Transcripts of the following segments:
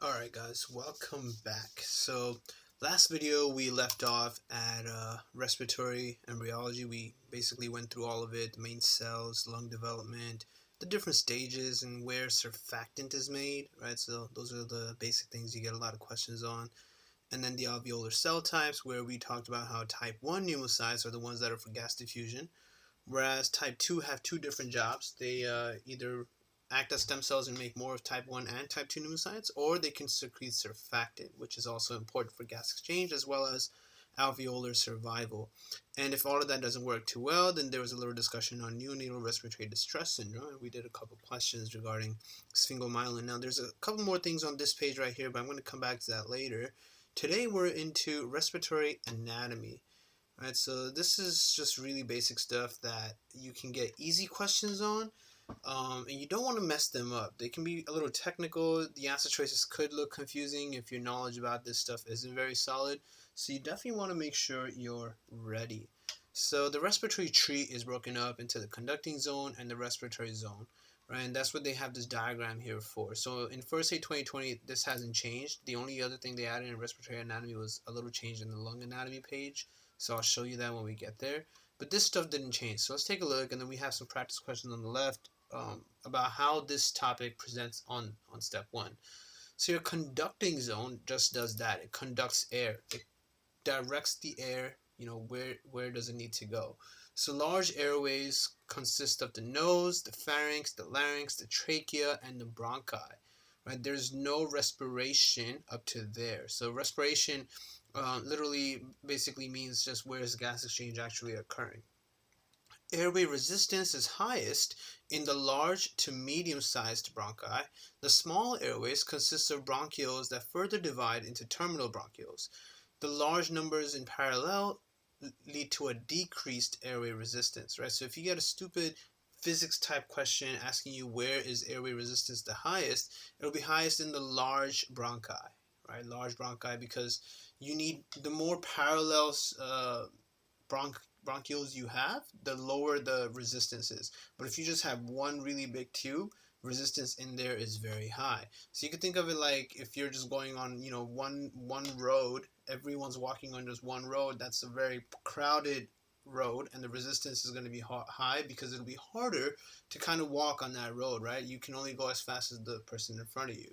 Alright guys, welcome back. So last video we left off at respiratory embryology. We basically went through all of it, the main cells, lung development, the different stages and where surfactant is made, right? So those are the basic things you get a lot of questions on. And then the alveolar cell types, where we talked about how type 1 pneumocytes are the ones that are for gas diffusion, whereas type 2 have two different jobs. They either act as stem cells and make more of type 1 and type 2 pneumocytes, or they can secrete surfactant, which is also important for gas exchange as well as alveolar survival. And if all of that doesn't work too well, then there was a little discussion on neonatal respiratory distress syndrome, and we did a couple questions regarding sphingomyelin. Now there's a couple more things on this page right here, but I'm going to come back to that later. Today we're into respiratory anatomy. Right, so this is just really basic stuff that you can get easy questions on, and you don't want to mess them up. They can be a little technical. The answer choices could look confusing if your knowledge about this stuff isn't very solid. So you definitely want to make sure you're ready. So the respiratory tree is broken up into the conducting zone and the respiratory zone, right? And that's what they have this diagram here for. So in First Aid 2020, this hasn't changed. The only other thing they added in respiratory anatomy was a little change in the lung anatomy page. So I'll show you that when we get there. But this stuff didn't change. So let's take a look, and then we have some practice questions on the left about how this topic presents on step one. So your conducting zone just does that. It conducts air. It directs the air, where does it need to go. So large airways consist of the nose, the pharynx, the larynx, the trachea, and the bronchi. Right? There's no respiration up to there. So respiration literally basically means just where is gas exchange actually occurring. Airway resistance is highest in the large to medium-sized bronchi. The small airways consist of bronchioles that further divide into terminal bronchioles. The large numbers in parallel lead to a decreased airway resistance, right? So if you get a stupid physics type question asking you where is airway resistance the highest, it'll be highest in the large bronchi, right? Large bronchi, because you need the more parallel bronchioles you have, the lower the resistance is. But if you just have one really big tube, resistance in there is very high. So you can think of it like if you're just going on, one road, everyone's walking on just one road, that's a very crowded road, and the resistance is going to be high because it'll be harder to kind of walk on that road, right? You can only go as fast as the person in front of you.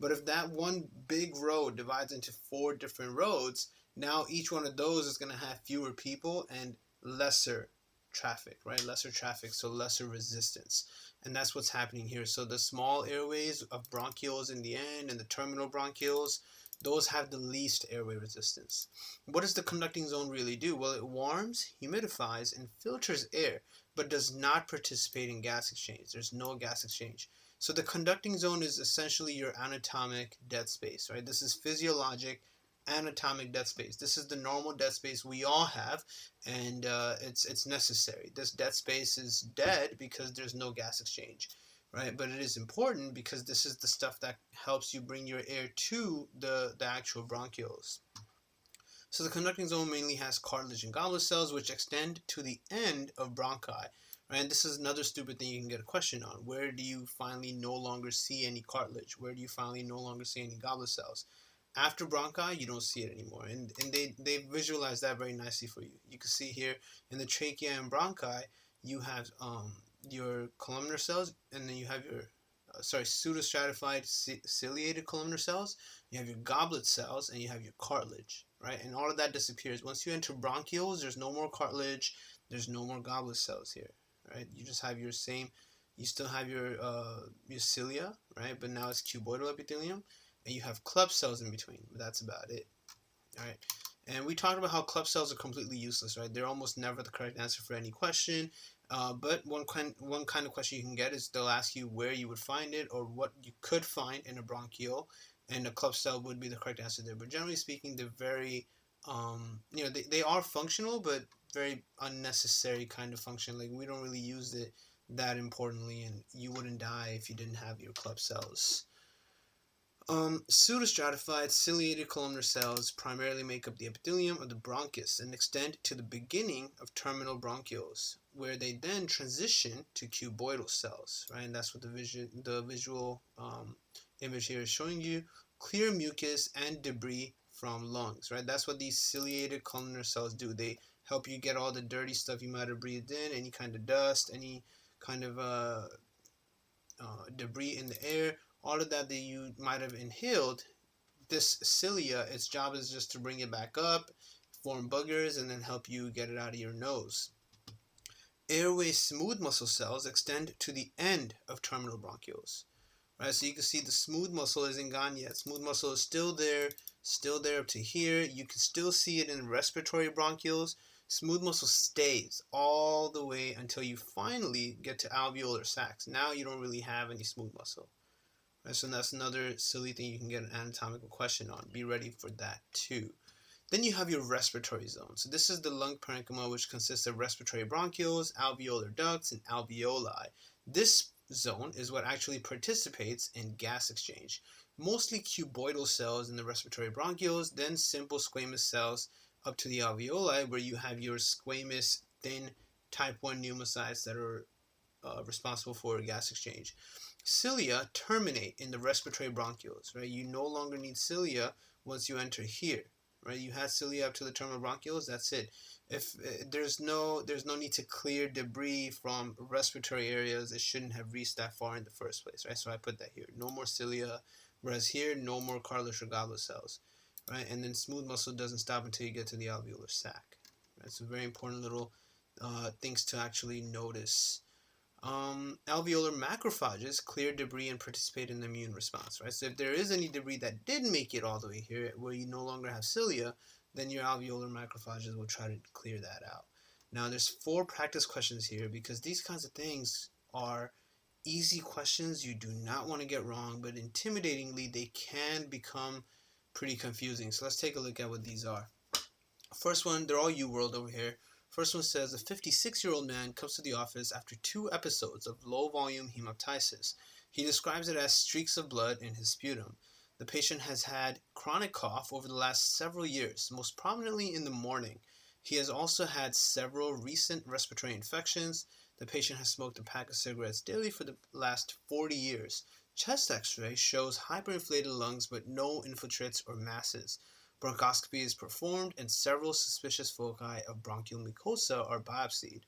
But if that one big road divides into 4 different roads, now each one of those is going to have fewer people and lesser traffic, right? Lesser traffic, so lesser resistance. And that's what's happening here. So the small airways of bronchioles in the end and the terminal bronchioles, those have the least airway resistance. What does the conducting zone really do? Well, it warms, humidifies, and filters air, but does not participate in gas exchange. There's no gas exchange. So the conducting zone is essentially your anatomic dead space, right? This is physiologic anatomic dead space. This is the normal dead space we all have, and it's necessary. This dead space is dead because there's no gas exchange, right? But it is important because this is the stuff that helps you bring your air to the actual bronchioles. So the conducting zone mainly has cartilage and goblet cells, which extend to the end of bronchi. Right? And this is another stupid thing you can get a question on. Where do you finally no longer see any cartilage? Where do you finally no longer see any goblet cells? After bronchi, you don't see it anymore. And they visualize that very nicely for you. You can see here in the trachea and bronchi, you have your columnar cells, and then you have your pseudostratified ciliated columnar cells, you have your goblet cells, and you have your cartilage, right? And all of that disappears. Once you enter bronchioles, there's no more cartilage, there's no more goblet cells here, right? You just have you still have your cilia, right? But now it's cuboidal epithelium, and you have club cells in between, but that's about it, all right? And we talked about how club cells are completely useless, right? They're almost never the correct answer for any question. But one kind of question you can get is they'll ask you where you would find it or what you could find in a bronchiole, and a club cell would be the correct answer there. But generally speaking, they're very, they are functional, but very unnecessary kind of function. Like we don't really use it that importantly, and you wouldn't die if you didn't have your club cells. Pseudostratified ciliated columnar cells primarily make up the epithelium of the bronchus and extend to the beginning of terminal bronchioles, where they then transition to cuboidal cells, right? And that's what the visual image here is showing you. clear mucus and debris from lungs, right? That's what these ciliated columnar cells do. They help you get all the dirty stuff you might have breathed in, any kind of dust, any kind of debris in the air, all of that you might have inhaled. This cilia, its job is just to bring it back up, form boogers, and then help you get it out of your nose. Airway smooth muscle cells extend to the end of terminal bronchioles. Right, so you can see the smooth muscle isn't gone yet. Smooth muscle is still there up to here. You can still see it in respiratory bronchioles. Smooth muscle stays all the way until you finally get to alveolar sacs. Now you don't really have any smooth muscle. Right, so that's another silly thing you can get an anatomical question on. Be ready for that too. Then you have your respiratory zone. So this is the lung parenchyma, which consists of respiratory bronchioles, alveolar ducts, and alveoli. This zone is what actually participates in gas exchange. Mostly cuboidal cells in the respiratory bronchioles, then simple squamous cells up to the alveoli, where you have your squamous, thin type 1 pneumocytes that are responsible for gas exchange. Cilia terminate in the respiratory bronchioles, right? You no longer need cilia once you enter here. Right, you had cilia up to the terminal bronchioles. That's it. If there's no need to clear debris from respiratory areas, it shouldn't have reached that far in the first place, right? So I put that here. No more cilia, whereas here, no more cartilage or goblet cells, right? And then smooth muscle doesn't stop until you get to the alveolar sac. Right? So very important little things to actually notice. Alveolar macrophages clear debris and participate in the immune response, right? So if there is any debris that didn't make it all the way here, where you no longer have cilia, then your alveolar macrophages will try to clear that out. Now, there's 4 practice questions here because these kinds of things are easy questions you do not want to get wrong, but intimidatingly, they can become pretty confusing. So let's take a look at what these are. First one, they're all U-World over here. First one says, a 56-year-old man comes to the office after 2 episodes of low-volume hemoptysis. He describes it as streaks of blood in his sputum. The patient has had chronic cough over the last several years, most prominently in the morning. He has also had several recent respiratory infections. The patient has smoked a pack of cigarettes daily for the last 40 years. Chest x-ray shows hyperinflated lungs but no infiltrates or masses. Bronchoscopy is performed and several suspicious foci of bronchial mucosa are biopsied.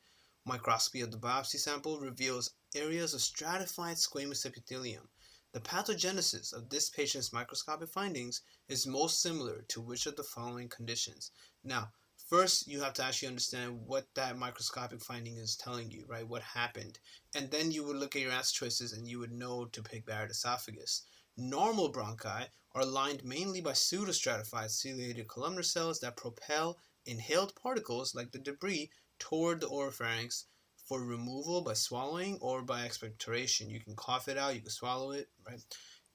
Microscopy of the biopsy sample reveals areas of stratified squamous epithelium. The pathogenesis of this patient's microscopic findings is most similar to which of the following conditions? Now, first you have to actually understand what that microscopic finding is telling you, right? What happened? And then you would look at your answer choices and you would know to pick Barrett esophagus. Normal bronchi are lined mainly by pseudostratified ciliated columnar cells that propel inhaled particles like the debris toward the oropharynx for removal by swallowing or by expectoration. You can cough it out, you can swallow it, right?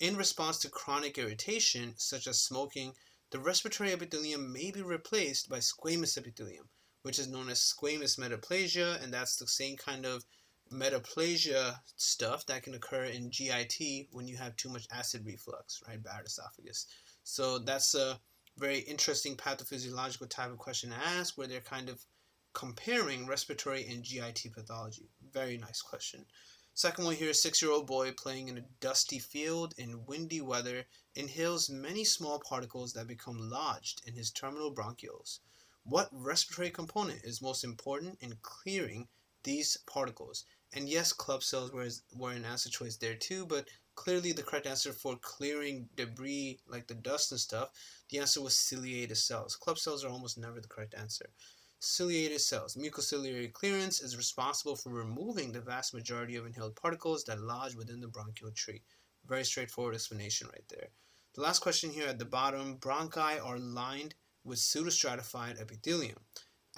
In response to chronic irritation, such as smoking, the respiratory epithelium may be replaced by squamous epithelium, which is known as squamous metaplasia, and that's the same kind of metaplasia stuff that can occur in GIT when you have too much acid reflux, right? Barrett esophagus. So that's a very interesting pathophysiological type of question to ask, where they're kind of comparing respiratory and GIT pathology. Very nice question. Second one here, 6-year-old boy playing in a dusty field in windy weather inhales many small particles that become lodged in his terminal bronchioles. What respiratory component is most important in clearing these particles? And yes, club cells were an answer choice there too, but clearly the correct answer for clearing debris like the dust and stuff, the answer was ciliated cells. Club cells are almost never the correct answer. Ciliated cells. Mucociliary clearance is responsible for removing the vast majority of inhaled particles that lodge within the bronchial tree. Very straightforward explanation right there. The last question here at the bottom, bronchi are lined with pseudostratified epithelium.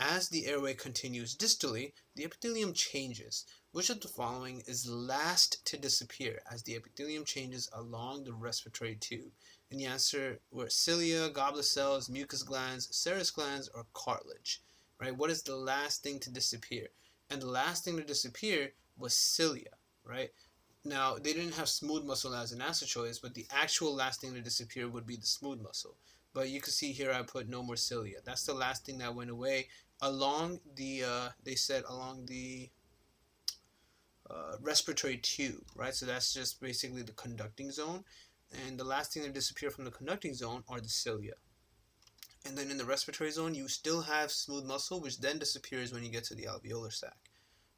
As the airway continues distally, the epithelium changes. Which of the following is last to disappear as the epithelium changes along the respiratory tube? And the answer were cilia, goblet cells, mucus glands, serous glands, or cartilage. Right? What is the last thing to disappear? And the last thing to disappear was cilia, right? Now, they didn't have smooth muscle as an answer choice, but the actual last thing to disappear would be the smooth muscle. But you can see here I put no more cilia. That's the last thing that went away along the, they said along the respiratory tube, right? So that's just basically the conducting zone. And the last thing to disappear from the conducting zone are the cilia. And then in the respiratory zone, you still have smooth muscle, which then disappears when you get to the alveolar sac.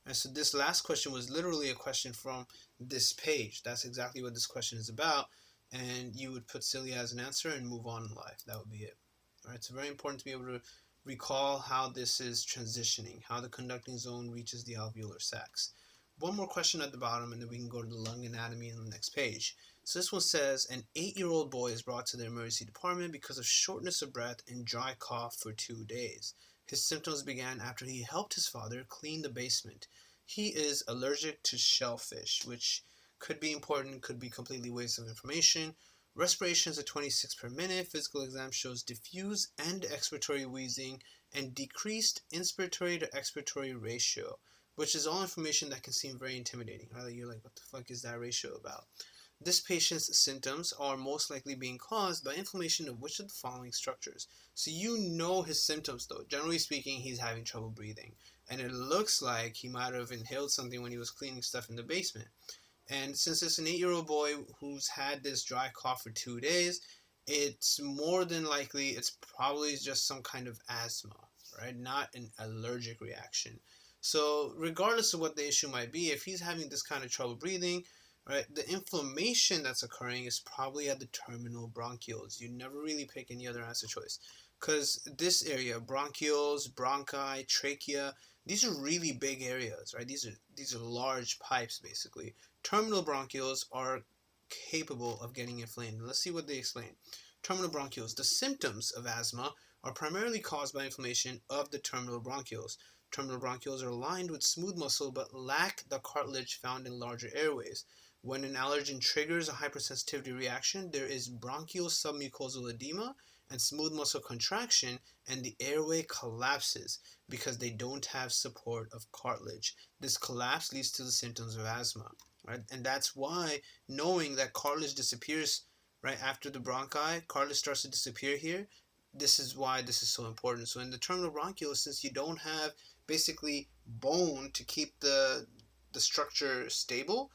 And so this last question was literally a question from this page. That's exactly what this question is about. And you would put cilia as an answer and move on in life. That would be it. All right, so very important to be able to recall how this is transitioning, how the conducting zone reaches the alveolar sacs. One more question at the bottom, and then we can go to the lung anatomy on the next page. So this one says, an 8-year-old boy is brought to the emergency department because of shortness of breath and dry cough for 2 days. His symptoms began after he helped his father clean the basement. He is allergic to shellfish, which could be important, could be completely waste of information. Respirations at 26 per minute. Physical exam shows diffuse and expiratory wheezing and decreased inspiratory to expiratory ratio, which is all information that can seem very intimidating. Right? You're like, what the fuck is that ratio about? This patient's symptoms are most likely being caused by inflammation of which of the following structures? So you know his symptoms though. Generally speaking, he's having trouble breathing. And it looks like he might have inhaled something when he was cleaning stuff in the basement. And since it's an 8-year-old boy who's had this dry cough for 2 days, it's more than likely it's probably just some kind of asthma, right? Not an allergic reaction. So regardless of what the issue might be, if he's having this kind of trouble breathing, right, the inflammation that's occurring is probably at the terminal bronchioles. You never really pick any other answer choice, because this area, bronchioles, bronchi, trachea, these are really big areas, right? These are large pipes, basically. Terminal bronchioles are capable of getting inflamed. Let's see what they explain. Terminal bronchioles. The symptoms of asthma are primarily caused by inflammation of the terminal bronchioles. Terminal bronchioles are lined with smooth muscle but lack the cartilage found in larger airways. When an allergen triggers a hypersensitivity reaction, there is bronchial submucosal edema and smooth muscle contraction, and the airway collapses because they don't have support of cartilage. This collapse leads to the symptoms of asthma, right? And that's why knowing that cartilage disappears right after the bronchi, cartilage starts to disappear here. This is why this is so important. So in the terminal bronchioles, since you don't have basically bone to keep the structure stable,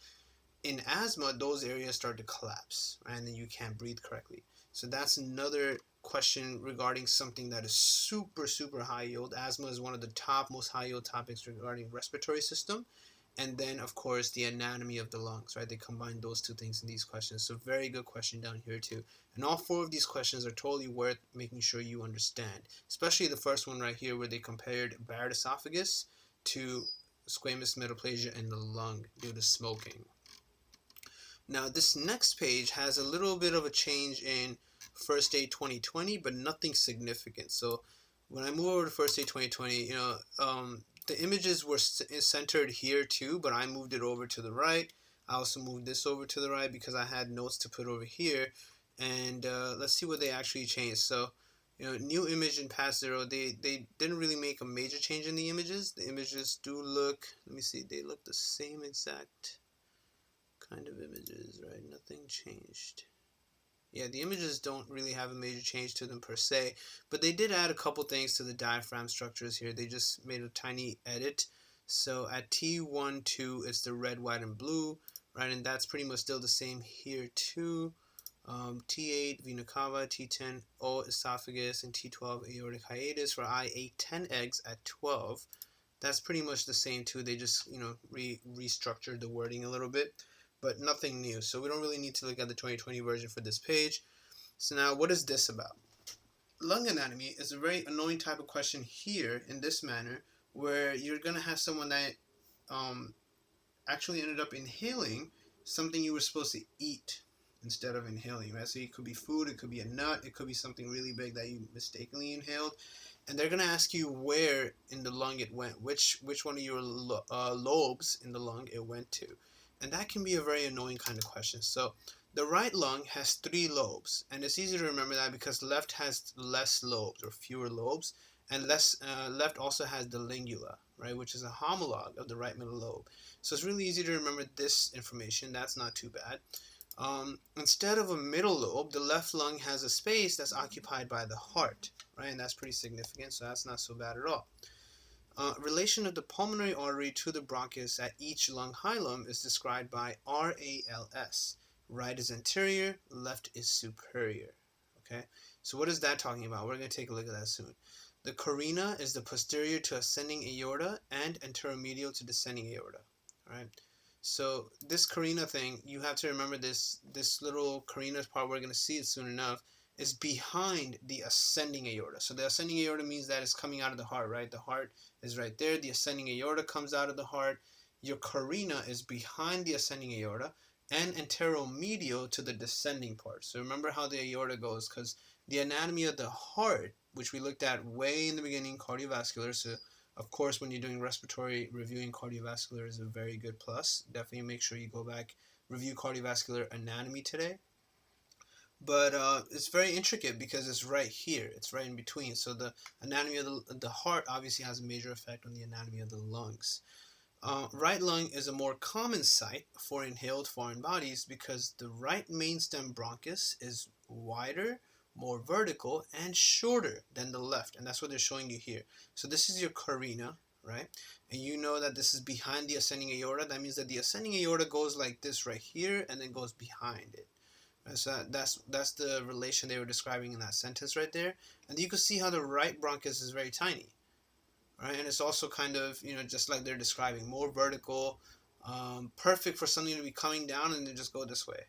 in asthma, those areas start to collapse, right? And then you can't breathe correctly. So that's another question regarding something that is super, super high yield. Asthma is one of the most high yield topics regarding respiratory system. And then, of course, the anatomy of the lungs, right? They combine those two things in these questions. So very good question down here too. And all 4 of these questions are totally worth making sure you understand, especially the first one right here where they compared Barrett esophagus to squamous metaplasia in the lung due to smoking. Now this next page has a little bit of a change in First Aid 2020, but nothing significant. So when I move over to First Aid 2020, the images were centered here too, but I moved it over to the right. I also moved this over to the right because I had notes to put over here. And let's see what they actually changed. So, new image in past 0, they didn't really make a major change in the images. The images do look, let me see, they look the same exact kind of images, right? Nothing changed. Yeah, the images don't really have a major change to them per se, but they did add a couple things to the diaphragm structures here. They just made a tiny edit. So at T12, it's the red, white, and blue, right? And that's pretty much still the same here too. T8, vena cava, T10, O esophagus, and T12, aortic hiatus for I8, 10 eggs at 12. That's pretty much the same too. They just, restructured the wording a little bit, but nothing new. So we don't really need to look at the 2020 version for this page. So now what is this about? Lung anatomy is a very annoying type of question here in this manner, where you're going to have someone that actually ended up inhaling something you were supposed to eat instead of inhaling, right? So it could be food, it could be a nut, it could be something really big that you mistakenly inhaled. And they're going to ask you where in the lung it went, which one of your lobes in the lung it went to. And that can be a very annoying kind of question. So the right lung has 3 lobes, and it's easy to remember that because left has less lobes or fewer lobes, and left also has the lingula, right, which is a homologue of the right middle lobe. So it's really easy to remember this information. That's not too bad. Instead of a middle lobe, the left lung has a space that's occupied by the heart, right, and that's pretty significant, so that's not so bad at all. Relation of the pulmonary artery to the bronchus at each lung hilum is described by RALS. Right is anterior, left is superior. Okay, so what is that talking about? We're going to take a look at that soon. The carina is the posterior to ascending aorta and anteromedial to descending aorta. All right. So this carina thing, you have to remember this little carina part, we're going to see it soon enough, is behind the ascending aorta. So the ascending aorta means that it's coming out of the heart, right? The heart is right there. The ascending aorta comes out of the heart. Your carina is behind the ascending aorta and anteromedial to the descending part. So remember how the aorta goes, because the anatomy of the heart, which we looked at way in the beginning, cardiovascular. So of course, when you're doing respiratory, reviewing cardiovascular is a very good plus. Definitely make sure you go back, review cardiovascular anatomy today. But it's very intricate because it's right here. It's right in between. So the anatomy of the heart obviously has a major effect on the anatomy of the lungs. Right lung is a more common site for inhaled foreign bodies because the right main stem bronchus is wider, more vertical, and shorter than the left. And that's what they're showing you here. So this is your carina, right? And you know that this is behind the ascending aorta. That means that the ascending aorta goes like this right here and then goes behind it. So that's the relation they were describing in that sentence right there. And you can see how the right bronchus is very tiny. Right, and it's also kind of, just like they're describing, more vertical, perfect for something to be coming down and then just go this way,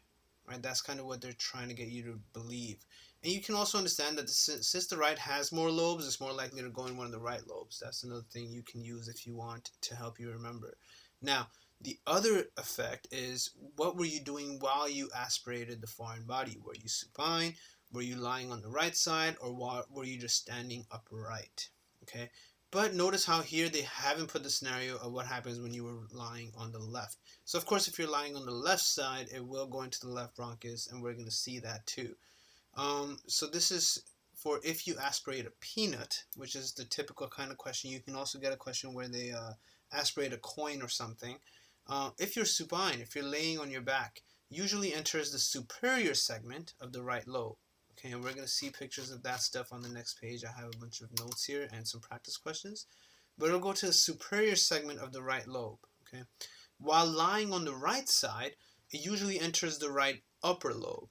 right? That's kind of what they're trying to get you to believe. And you can also understand that since the right has more lobes, it's more likely to go in one of the right lobes. That's another thing you can use if you want to help you remember. Now, the other effect is, what were you doing while you aspirated the foreign body? Were you supine? Were you lying on the right side? Or were you just standing upright? Okay. But notice how here they haven't put the scenario of what happens when you were lying on the left. So of course, if you're lying on the left side, it will go into the left bronchus, and we're going to see that too. So this is for if you aspirate a peanut, which is the typical kind of question. You can also get a question where they aspirate a coin or something. If you're supine, if you're laying on your back, usually enters the superior segment of the right lobe. Okay, and we're going to see pictures of that stuff on the next page. I have a bunch of notes here and some practice questions. But it'll go to the superior segment of the right lobe. Okay, while lying on the right side, it usually enters the right upper lobe.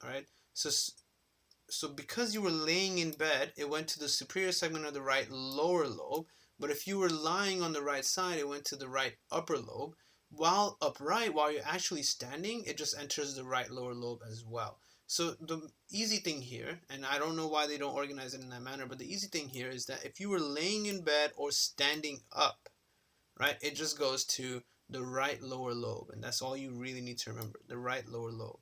All right, so because you were laying in bed, it went to the superior segment of the right lower lobe. But if you were lying on the right side, it went to the right upper lobe. While upright, while you're actually standing, it just enters the right lower lobe as well. So the easy thing here, and I don't know why they don't organize it in that manner, but the easy thing here is that if you were laying in bed or standing up, right, it just goes to the right lower lobe. And that's all you really need to remember, the right lower lobe.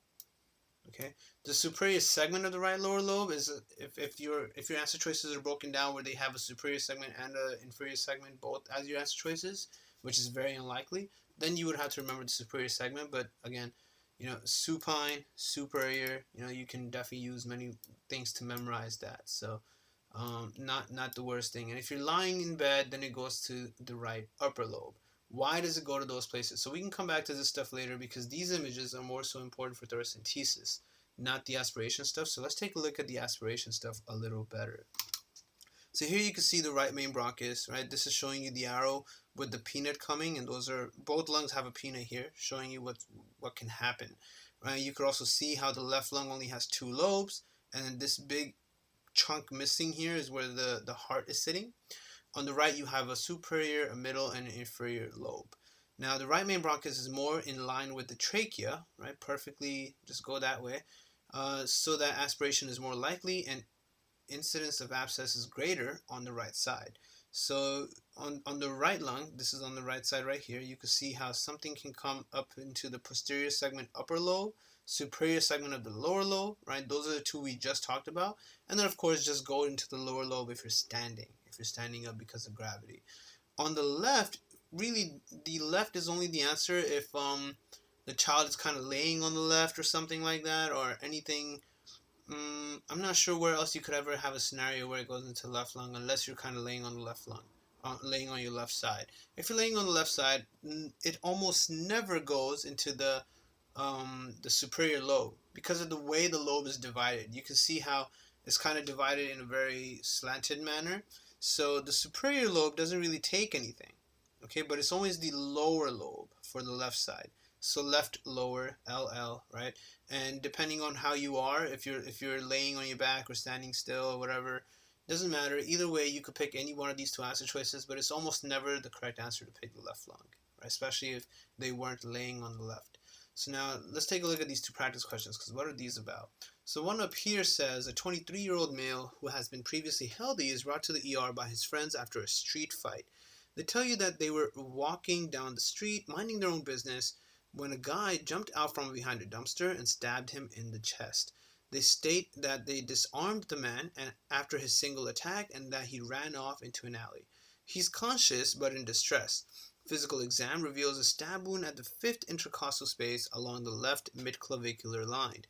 Okay, the superior segment of the right lower lobe is if your answer choices are broken down where they have a superior segment and an inferior segment both as your answer choices, which is very unlikely, then you would have to remember the superior segment. But again, supine, superior, you can definitely use many things to memorize that. So not the worst thing. And if you're lying in bed, then it goes to the right upper lobe. Why does it go to those places? So we can come back to this stuff later because these images are more so important for thoracentesis, not the aspiration stuff. So let's take a look at the aspiration stuff a little better. So here you can see the right main bronchus, right? This is showing you the arrow with the peanut coming, and those are, both lungs have a peanut here, showing you what can happen, right? You could also see how the left lung only has 2 lobes, and then this big chunk missing here is where the heart is sitting. On the right, you have a superior, a middle, and an inferior lobe. Now, the right main bronchus is more in line with the trachea, right? Perfectly, just go that way, so that aspiration is more likely and incidence of abscess is greater on the right side. So on the right lung, this is on the right side right here, you can see how something can come up into the posterior segment upper lobe, superior segment of the lower lobe, right? Those are the 2 we just talked about. And then of course just go into the lower lobe if you're standing up because of gravity. On the left, really the left is only the answer if the child is kind of laying on the left or something like that, or anything. I'm not sure where else you could ever have a scenario where it goes into left lung unless you're kind of laying on the left lung, laying on your left side. If you're laying on the left side, it almost never goes into the superior lobe because of the way the lobe is divided. You can see how it's kind of divided in a very slanted manner. So the superior lobe doesn't really take anything, okay? But it's always the lower lobe for the left side. So left lower, LL, right? And depending on how you are, if you're laying on your back or standing still or whatever, doesn't matter. Either way, you could pick any one of these two answer choices, but it's almost never the correct answer to pick the left lung, right? Especially if they weren't laying on the left. So now let's take a look at these two practice questions, because what are these about? So one up here says a 23-year-old male who has been previously healthy is brought to the ER by his friends after a street fight. They tell you that they were walking down the street, minding their own business, when a guy jumped out from behind a dumpster and stabbed him in the chest. They state that they disarmed the man after his single attack and that he ran off into an alley. He's conscious but in distress. Physical exam reveals a stab wound at the fifth intercostal space along the left midclavicular line.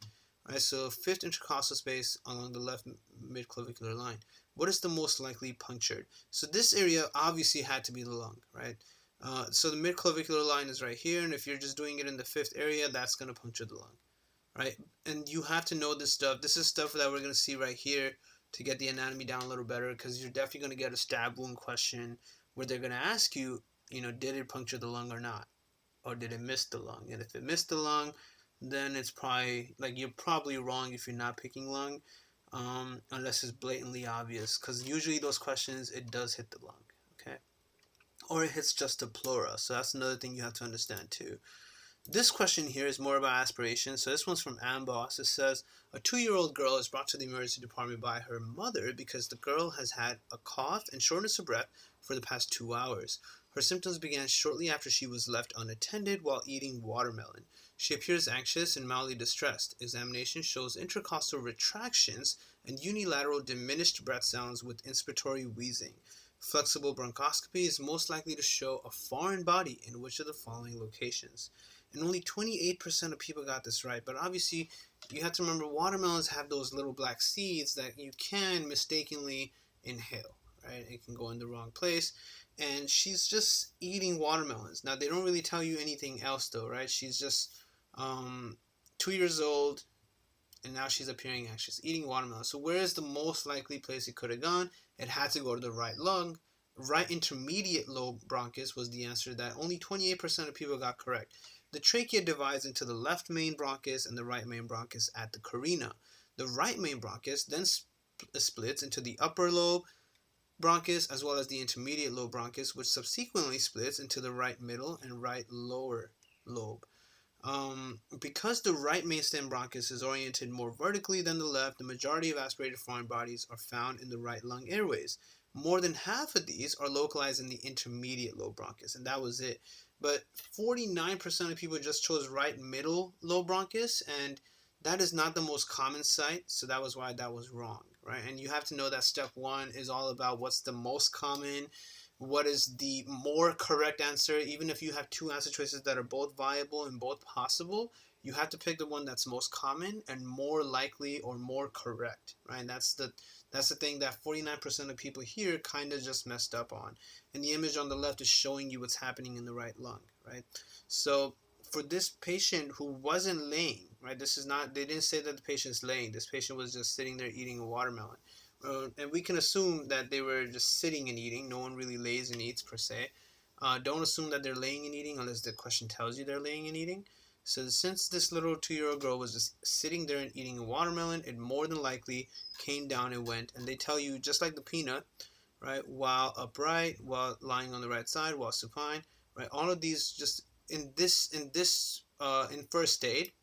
Right, so fifth intercostal space along the left midclavicular line. What is the most likely punctured? So this area obviously had to be the lung, right? So the midclavicular line is right here, and if you're just doing it in the fifth area, that's going to puncture the lung, right? And you have to know this stuff. This is stuff that we're going to see right here to get the anatomy down a little better, because you're definitely going to get a stab wound question where they're going to ask you, did it puncture the lung or not? Or did it miss the lung? And if it missed the lung, then it's probably, like, you're probably wrong if you're not picking lung, unless it's blatantly obvious, because usually those questions, it does hit the lung, okay? Or it hits just the pleura. So that's another thing you have to understand too. This question here is more about aspiration. So this one's from Amboss. It says, a 2-year-old girl is brought to the emergency department by her mother because the girl has had a cough and shortness of breath for the past 2 hours. Her symptoms began shortly after she was left unattended while eating watermelon. She appears anxious and mildly distressed. Examination shows intercostal retractions and unilateral diminished breath sounds with inspiratory wheezing. Flexible bronchoscopy is most likely to show a foreign body in which of the following locations. And only 28% of people got this right. But obviously, you have to remember watermelons have those little black seeds that you can mistakenly inhale, right? It can go in the wrong place. And she's just eating watermelons. Now, they don't really tell you anything else, though, right? She's just 2 years old, and now she's appearing anxious, eating watermelon. So where is the most likely place it could have gone? It had to go to the right lung. Right intermediate lobe bronchus was the answer that only 28% of people got correct. The trachea divides into the left main bronchus and the right main bronchus at the carina. The right main bronchus then splits into the upper lobe bronchus as well as the intermediate lobe bronchus, which subsequently splits into the right middle and right lower lobe. Because the right mainstem bronchus is oriented more vertically than the left, the majority of aspirated foreign bodies are found in the right lung airways. More than half of these are localized in the intermediate lobe bronchus, and that was it. But 49% of people just chose right middle lobe bronchus, and that is not the most common site, so that was why that was wrong, right? And you have to know that step one is all about what's the most common, what is the more correct answer. Even if you have two answer choices that are both viable and both possible, you have to pick the one that's most common and more likely or more correct, right? That's the thing that 49% of people here kind of just messed up on. And the image on the left is showing you what's happening in the right lung, right? So for this patient who wasn't laying, right? This is not, they didn't say that the patient's laying. This patient was just sitting there eating a watermelon. And we can assume that they were just sitting and eating. No one really lays and eats per se. Don't assume that they're laying and eating unless the question tells you they're laying and eating. So since this little 2-year-old girl was just sitting there and eating a watermelon, it more than likely came down and went. And they tell you, just like the peanut, right, while upright, while lying on the right side, while supine, right, all of these just in first aid,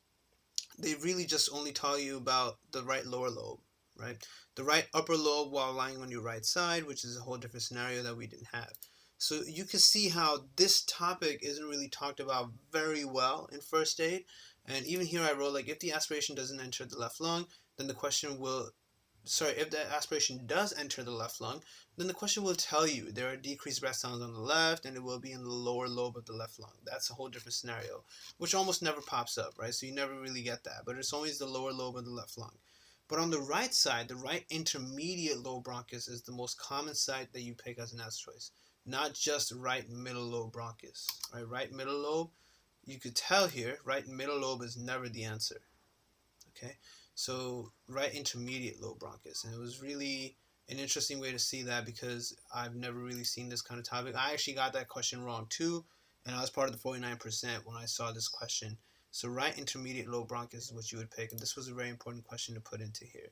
they really just only tell you about the right lower lobe, right? The right upper lobe while lying on your right side, which is a whole different scenario that we didn't have. So you can see how this topic isn't really talked about very well in first aid. And even here I wrote, like, if the aspiration doesn't enter the left lung, then the question will, if the aspiration does enter the left lung, then the question will tell you there are decreased breath sounds on the left and it will be in the lower lobe of the left lung. That's a whole different scenario, which almost never pops up, right? So you never really get that, but it's always the lower lobe of the left lung. But on the right side, the right intermediate lobe bronchus is the most common site that you pick as an answer choice, not just right middle lobe bronchus, right? Right middle lobe, you could tell here, right middle lobe is never the answer, okay? So right intermediate lobe bronchus, and it was really an interesting way to see that because I've never really seen this kind of topic. I actually got that question wrong too, and I was part of the 49% when I saw this question. So right intermediate lobe bronchus is what you would pick, and this was a very important question to put into here.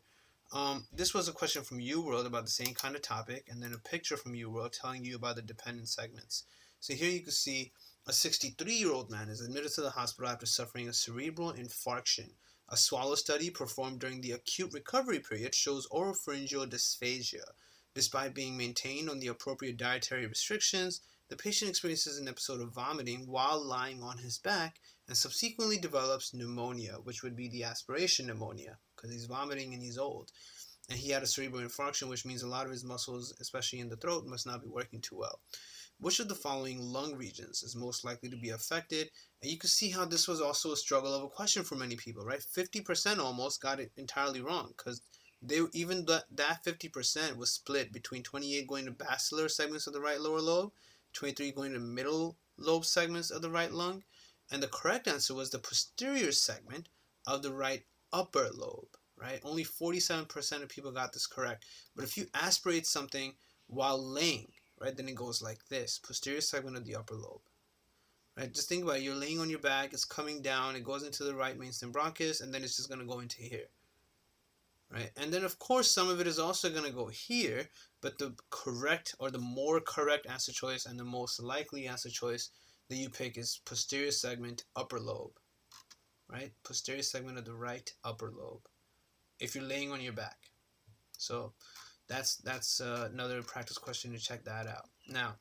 This was a question from UWorld about the same kind of topic, and then a picture from UWorld telling you about the dependent segments. So here you can see a 63-year-old man is admitted to the hospital after suffering a cerebral infarction. A swallow study performed during the acute recovery period shows oropharyngeal dysphagia. Despite being maintained on the appropriate dietary restrictions, the patient experiences an episode of vomiting while lying on his back and subsequently develops pneumonia, which would be the aspiration pneumonia, because he's vomiting and he's old. And he had a cerebral infarction, which means a lot of his muscles, especially in the throat, must not be working too well. Which of the following lung regions is most likely to be affected? And you can see how this was also a struggle of a question for many people, right? 50% almost got it entirely wrong, because even that 50% was split between 28 going to basilar segments of the right lower lobe, 23 going to middle lobe segments of the right lung, and the correct answer was the posterior segment of the right upper lobe, right? Only 47% of people got this correct. But if you aspirate something while laying, right, then it goes like this: posterior segment of the upper lobe. Right? Just think about it. You're laying on your back, it's coming down, it goes into the right mainstem bronchus, and then it's just going to go into here. Right? And then, of course, some of it is also going to go here, but the correct or the more correct answer choice and the most likely answer choice that you pick is posterior segment upper lobe. Right? Posterior segment of the right upper lobe if you're laying on your back. So that's another practice question to check that out. Now,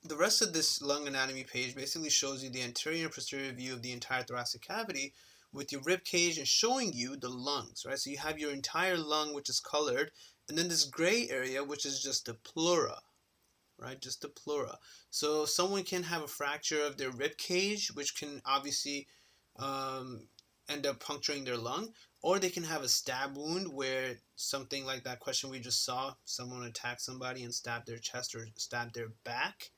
the rest of this lung anatomy page basically shows you the anterior and posterior view of the entire thoracic cavity with your rib cage and showing you the lungs, right? So you have your entire lung, which is colored, and then this gray area, which is just the pleura, right? Just the pleura. So someone can have a fracture of their rib cage, which can obviously end up puncturing their lung, or they can have a stab wound where something like that question we just saw, someone attacked somebody and stabbed their chest or stabbed their back.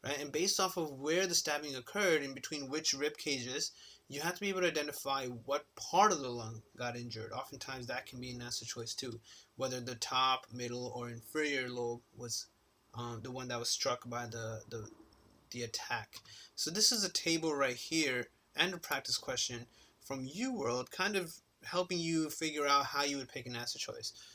Right? And based off of where the stabbing occurred, in between which rib cages, you have to be able to identify what part of the lung got injured. Oftentimes that can be an answer choice too, whether the top, middle, or inferior lobe was the one that was struck by the attack. So this is a table right here and a practice question from UWorld, kind of helping you figure out how you would pick an answer choice.